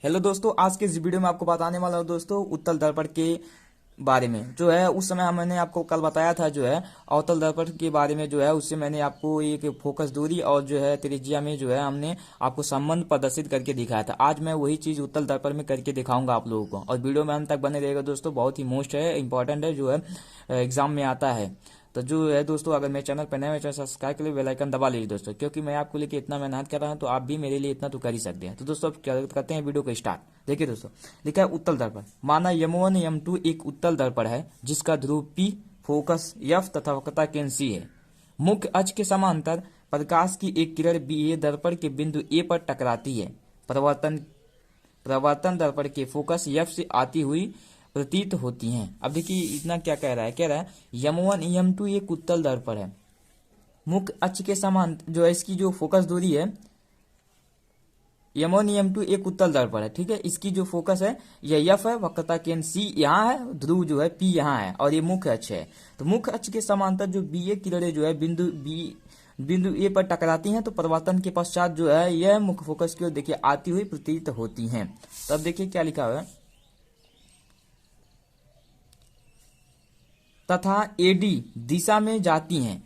Hello दोस्तों, आज के इस वीडियो में आपको बताने वाला हूँ दोस्तों उत्तल दर्पण के बारे में। जो है उस समय मैंने आपको कल बताया था जो है अवतल दर्पण के बारे में। जो है उससे मैंने आपको एक फोकस दूरी और जो है त्रिज्या में जो है हमने आपको संबंध प्रदर्शित करके दिखाया था। आज मैं वही चीज उत्तल दर्पण में करके दिखाऊंगा आप लोगों को, और वीडियो में अंत तक बने रहेगा दोस्तों। बहुत ही मोस्ट है, इंपॉर्टेंट है, जो है एग्जाम में आता है। तो जो है दोस्तों, अगर मेरे चैनल पर नए हैं, चैनल सब्सक्राइब के लिए बेल आइकन दबा लीजिए दोस्तों, क्योंकि मैं आपको लेके इतना मेहनत कर रहा हूं तो आप भी मेरे लिए इतना तो कर ही सकते हैं। तो दोस्तों अब क्या करते हैं वीडियो को स्टार्ट। देखिए दोस्तों, लिखा है उत्तल दर्पण। माना M1 M2 एक उत्तल दर्पण है जिसका ध्रुव P, फोकस F तथा वक्रता केंद्र C है। मुख्य अक्ष के समांतर प्रकाश की एक किरण B दर्पण के बिंदु A पर टकराती है। प्रवर्तन प्रवर्तन दर्पण के फोकस F से आती हुई प्रतीत होती हैं। अब देखिए इतना क्या कह रहा है, कह रहा है M1 M2 एक उत्तल दर्पण है। मुख्य अक्ष के समान जो है इसकी जो फोकस दूरी है, M1 M2 एक उत्तल दर्पण है, ठीक है। इसकी जो फोकस है यह F है, वक्रता केंद्र C यहाँ है, ध्रुव जो है P यहाँ है, और ये मुख्य अक्ष है। तो मुख्य अक्ष के समांतर जो BA किरणें जो है बिंदु A पर टकराती हैं, तो परिवर्तन के पश्चात जो है यह मुख्य फोकस की ओर देखिए आती हुई प्रतीत होती हैं। तो अब देखिए क्या लिखा हुआ है, तथा AD दिशा में जाती हैं।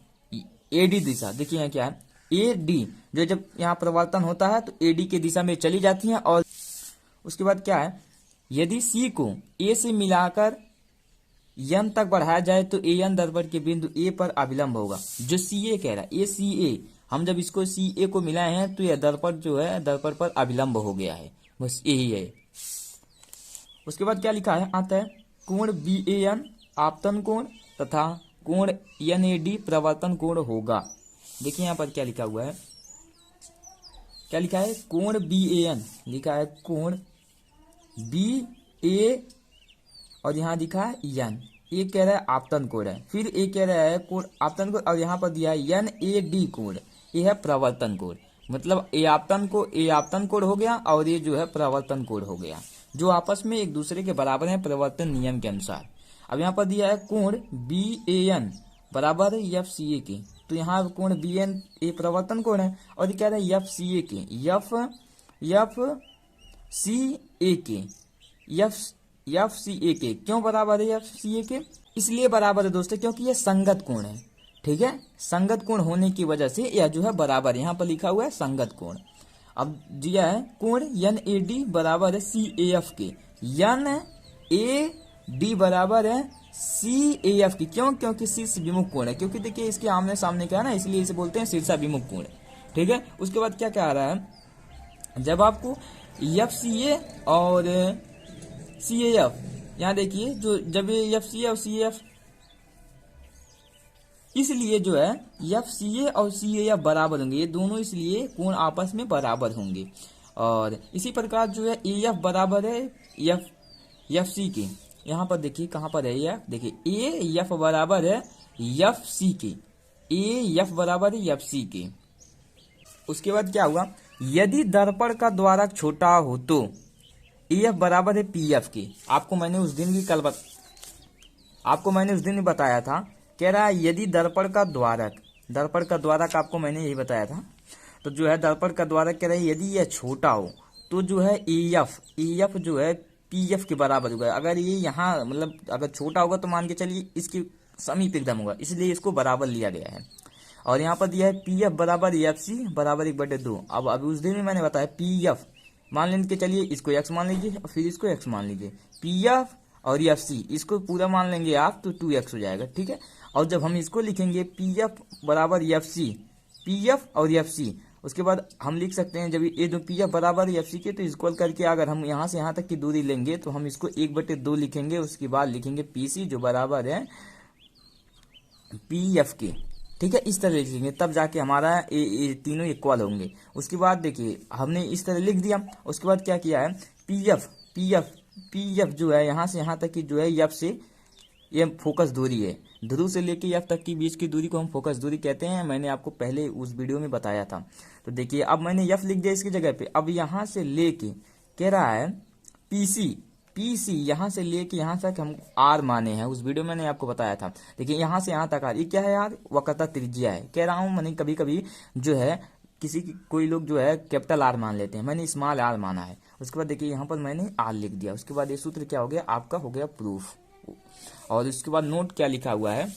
AD दिशा देखिए यहाँ क्या है, AD जो जब यहाँ परिवर्तन होता है तो AD की दिशा में चली जाती हैं। और उसके बाद क्या है, यदि C को A से मिलाकर N तक बढ़ाया जाए तो AN दर्पण के बिंदु A पर अभिलंब होगा। जो CA कह रहा है, ACA, हम जब इसको CA को मिलाए हैं तो यह दर्पण जो है दर्पण पर अभिलंब हो गया है, बस यही है। उसके बाद क्या लिखा है, आता है कोण BAN आपतन कोण तथा कोण NAD प्रवर्तन कोण होगा। देखिए यहाँ पर क्या लिखा हुआ है, क्या लिखा है, कोण BAN लिखा है, कोण BA और यहाँ लिखा है N। एक कह रहा है आपतन कोण है, फिर एक कह रहा है कोण आपतन कोण, और यहाँ पर दिया है NAD कोण, ये है प्रवर्तन कोण। मतलब ए आपतन कोण हो गया और ये जो है प्रवर्तन कोण हो गया, जो आपस में एक दूसरे के बराबर है प्रवर्तन नियम के अनुसार। अब यहाँ पर दिया है कोण BAN बराबर है FCA के, तो यहाँ कोण BN ए प्रवर्तन कोण है, और ये कह रहा है FCA के, FCA के क्यों बराबर है FCA के? इसलिए बराबर है दोस्तों क्योंकि ये संगत कोण है, ठीक है। संगत कोण होने की वजह से यह जो है बराबर, यहाँ पर लिखा हुआ है संगत कोण। अब दिया है कोण NAD बराबर है CAF के, NAD बराबर है CAF की, क्यों? क्योंकि शीर्ष विमुख कोण है, क्योंकि देखिए इसके आमने सामने क्या है ना, इसलिए इसे बोलते हैं शीर्षा विमुख कोण, ठीक है। उसके बाद क्या कह रहा है, जब आपको FCA और CAF, यहाँ देखिए जो जब ये FCA और CAF, इसलिए जो है FCA और CAF बराबर होंगे, ये दोनों इसलिए कोण आपस में बराबर होंगे। और इसी प्रकार जो है AF बराबर है FC के, यहाँ पर देखिए कहाँ पर है AF, देखिए AF बराबर है FC के, AF बराबर है FC के। उसके बाद क्या हुआ, यदि दर्पण का द्वारक छोटा हो तो AF बराबर है PF के। आपको मैंने उस दिन भी बताया था, कह रहा है यदि दर्पण का द्वारक आपको मैंने यही बताया था। तो जो है दर्पण का द्वारक कह रहा है यदि यह छोटा हो तो जो है AF जो है PF के बराबर होगा। अगर ये यहाँ मतलब अगर छोटा होगा तो मान के चलिए इसके समीप एकदम होगा, इसलिए इसको बराबर लिया गया है। और यहाँ पर दिया है PF बराबर FC बराबर 1/2। अब अभी उस दिन में मैंने बताया PF मान लेने के चलिए, इसको x मान लीजिए और फिर इसको x मान लीजिए, PF और FC इसको पूरा मान लेंगे आप तो 2x हो जाएगा, ठीक है। और जब हम इसको लिखेंगे PF बराबर FC, PF और FC, उसके बाद हम लिख सकते हैं जब ये दो PF बराबर FC के, तो इक्वल करके अगर हम यहाँ से यहाँ तक की दूरी लेंगे तो हम इसको 1/2 लिखेंगे। उसके बाद लिखेंगे PC जो बराबर है PF के, ठीक है। इस तरह लिखेंगे तब जाके हमारा ये तीनों इक्वल होंगे। उसके बाद देखिए हमने इस तरह लिख दिया। उसके बाद क्या किया है, PF जो है यहाँ से यहाँ तक की जो है F से ये फोकस दूरी है, ध्रुव से लेके F तक की बीच की दूरी को हम फोकस दूरी कहते हैं। मैंने आपको पहले उस वीडियो में बताया था। तो देखिए अब मैंने F लिख दिया इसकी जगह पे। अब यहाँ से लेके कह रहा है PC यहाँ से लेके यहाँ तक हम R माने हैं, उस वीडियो में मैंने आपको बताया था। देखिए यहाँ से यहाँ तक R, ये क्या है यार, वक्रता त्रिज्या है। कह रहा हूँ मैंने कभी कभी जो है कोई लोग जो है कैपिटल R मान लेते हैं, मैंने स्मॉल r माना है। उसके बाद देखिए यहाँ पर मैंने आर लिख दिया। उसके बाद ये सूत्र क्या हो गया, आपका हो गया प्रूफ। और उसके बाद नोट क्या लिखा हुआ है,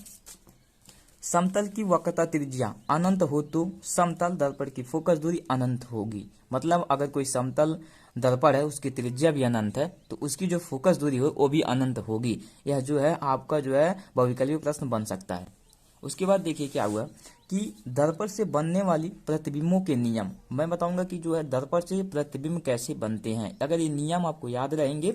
समतल की वक्रता त्रिज्या अनंत हो तो समतल दर्पण की फोकस दूरी अनंत होगी। मतलब अगर कोई समतल दर्पण है उसकी त्रिज्या भी अनंत है तो उसकी जो फोकस दूरी हो वो भी अनंत होगी। यह जो है आपका जो है बहुविकल्पीय प्रश्न बन सकता है। उसके बाद देखिए क्या हुआ कि दर्पण से बनने वाली प्रतिबिंबों के नियम, मैं बताऊंगा कि जो है दर्पण से प्रतिबिंब कैसे बनते हैं। अगर ये नियम आपको याद रहेंगे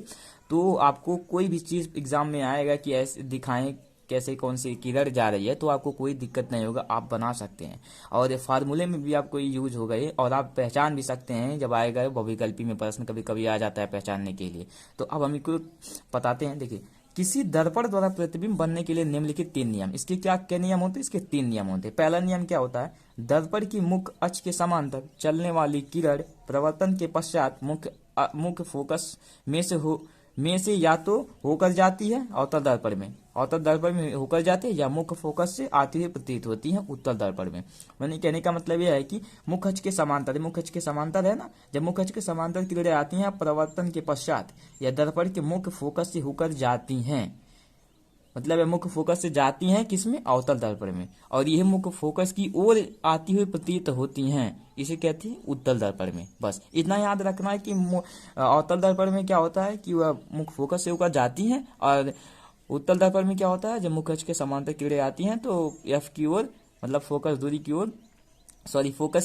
तो आपको कोई भी चीज एग्जाम में आएगा कि ऐसे दिखाएं कैसे कौन सी किरण जा रही है तो आपको कोई दिक्कत नहीं होगा, आप बना सकते हैं। और ये फार्मूले में भी आपको यूज हो गए और आप पहचान भी सकते हैं जब आएगा बहुविकल्पी में प्रश्न, कभी कभी आ जाता है पहचानने के लिए। तो अब हम इनको बताते हैं। देखिए, किसी दर्पण द्वारा प्रतिबिंब बनने के लिए निम्नलिखित 3 नियम, इसके क्या नियम होते हैं, इसके 3 नियम होते हैं। पहला नियम क्या होता है, दर्पण की मुख्य अक्ष के समांतर चलने वाली किरण प्रवर्तन के पश्चात मुख्य फोकस में से या तो होकर जाती है अवतल दर्पण में होकर जाती है या मुख्य फोकस से आती हुई प्रतीत होती है उत्तल दर्पण में। मैंने कहने का मतलब यह है कि मुख्य अक्ष के समांतर है ना, जब मुख्य अक्ष के समांतर किरणें आती हैं प्रवर्तन के पश्चात या दर्पण के मुख्य फोकस से होकर जाती हैं, मतलब ये मुख्य फोकस से जाती हैं किसमें, अवतल दर्पण में, और यह मुख्य फोकस की ओर आती हुई प्रतीत होती हैं, इसे कहते हैं उत्तल दर्पण में। बस इतना याद रखना है कि अवतल दर्पण में क्या होता है कि वह मुख्य फोकस से होकर जाती हैं, और उत्तल दर्पण में क्या होता है जब मुख्य अक्ष के समांतर किरणें आती हैं तो एफ की ओर, मतलब फोकस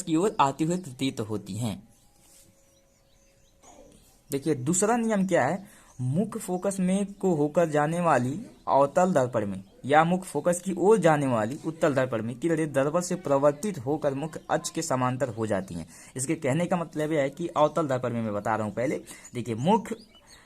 की ओर आती हुई प्रतीत होती हैं। देखिए दूसरा नियम क्या है, मुख्य फोकस में को होकर जाने वाली अवतल दर्पण में या मुख्य फोकस की ओर जाने वाली उत्तल दर्पण में किरणें दर्पण से प्रवर्तित होकर मुख्य अक्ष के समांतर हो जाती हैं। इसके कहने का मतलब यह है कि अवतल दर्पण में मैं बता रहा हूं पहले। देखिए मुख्य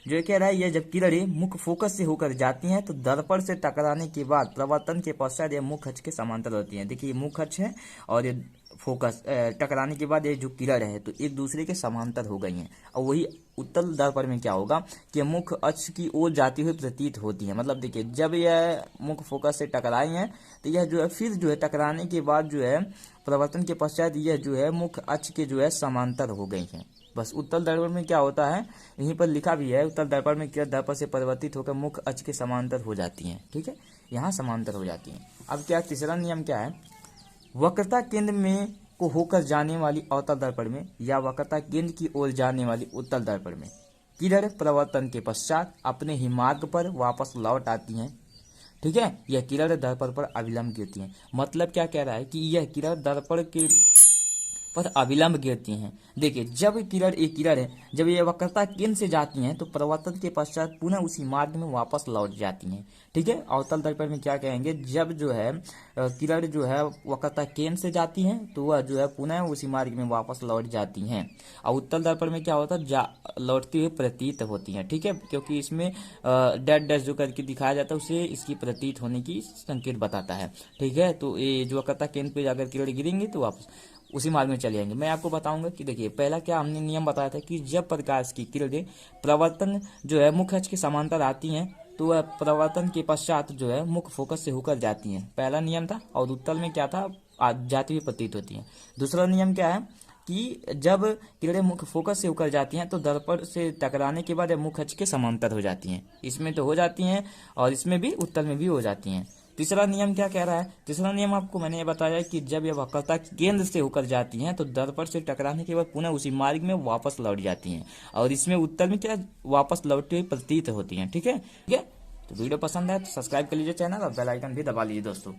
जो कह रहा है, यह जब किरणें मुख्य फोकस से होकर जाती हैं तो दर्पण से टकराने के बाद प्रवर्तन के पश्चात यह मुख्य अक्ष के समांतर होती हैं। देखिए मुख्य अक्ष है और ये फोकस टकराने के बाद ये जो किरण है तो एक दूसरे के समांतर हो गई हैं, और वही उत्तल दर्पण में क्या होगा कि मुख्य अक्ष की ओर जाती हुई प्रतीत होती है। मतलब देखिए जब यह मुख्य फोकस से टकराई हैं तो यह जो है फिर जो है टकराने के बाद जो है प्रवर्तन के पश्चात यह जो है मुख्य अक्ष के जो है समांतर हो गई हैं। बस उत्तल दर्पण में क्या होता है, यहीं पर लिखा भी है, उत्तल दर्पण में क्या दर्पण से परिवर्तित होकर मुख्य अक्ष के समांतर हो जाती हैं। ठीक है, यहाँ समांतर हो जाती हैं। अब क्या तीसरा नियम क्या है, वक्रता केंद्र में को होकर जाने वाली अवतल दर्पण में या वक्रता केंद्र की ओर जाने वाली उत्तल दर्पण में किरण प्रवर्तन के पश्चात अपने ही मार्ग पर वापस लौट आती हैं। ठीक है, यह किरण दर्पण पर अविलंब गिरती हैं। मतलब क्या कह रहा है कि यह किरण दर्पण के पर अविलंब गिरती हैं। देखिए जब एक किरण है, जब ये वक्रता केंद्र से जाती हैं तो प्रवर्तन के पश्चात पुनः उसी मार्ग में वापस लौट जाती हैं। ठीक है, अवतल दर्पण में क्या कहेंगे, जब जो है किरण जो है वक्रता केंद्र से जाती हैं तो वह जो है पुनः उसी मार्ग में वापस लौट जाती हैं। और उत्तल दर्पण में क्या होता है, लौटती हुई प्रतीत होती हैं। ठीक है, क्योंकि इसमें डैश डैश जो करके दिखाया जाता है उसे इसकी प्रतीत होने की संकेत बताता है। ठीक है, तो ये जो वक्रता केंद्र पे जाकर किरण गिरेंगे तो वापस उसी मार्ग में चले जाएंगे। मैं आपको बताऊंगा कि देखिए पहला क्या हमने नियम बताया था कि जब प्रकाश की किरणें प्रवर्तन जो है मुख्य अक्ष के समांतर आती हैं तो वह प्रवर्तन के पश्चात जो है मुख्य फोकस से होकर जाती हैं, पहला नियम था। और उत्तल में क्या था, जाती हुई प्रतीत होती हैं। दूसरा नियम क्या है कि जब किरणें मुख्य फोकस से होकर जाती हैं तो दर्पण से टकराने के बाद मुख्य अक्ष के समांतर हो जाती हैं। इसमें तो हो जाती हैं और इसमें भी उत्तल में भी हो जाती हैं। तीसरा नियम क्या कह रहा है, तीसरा नियम आपको मैंने बताया कि जब यह वक्रता केंद्र से होकर जाती हैं तो दर्पण से टकराने के बाद पुनः उसी मार्ग में वापस लौट जाती हैं, और इसमें उत्तल में क्या वापस लौटती हुई प्रतीत होती हैं। ठीक है, तो वीडियो पसंद है तो सब्सक्राइब कर लीजिए चैनल और बेल आइकन भी दबा लीजिए दोस्तों।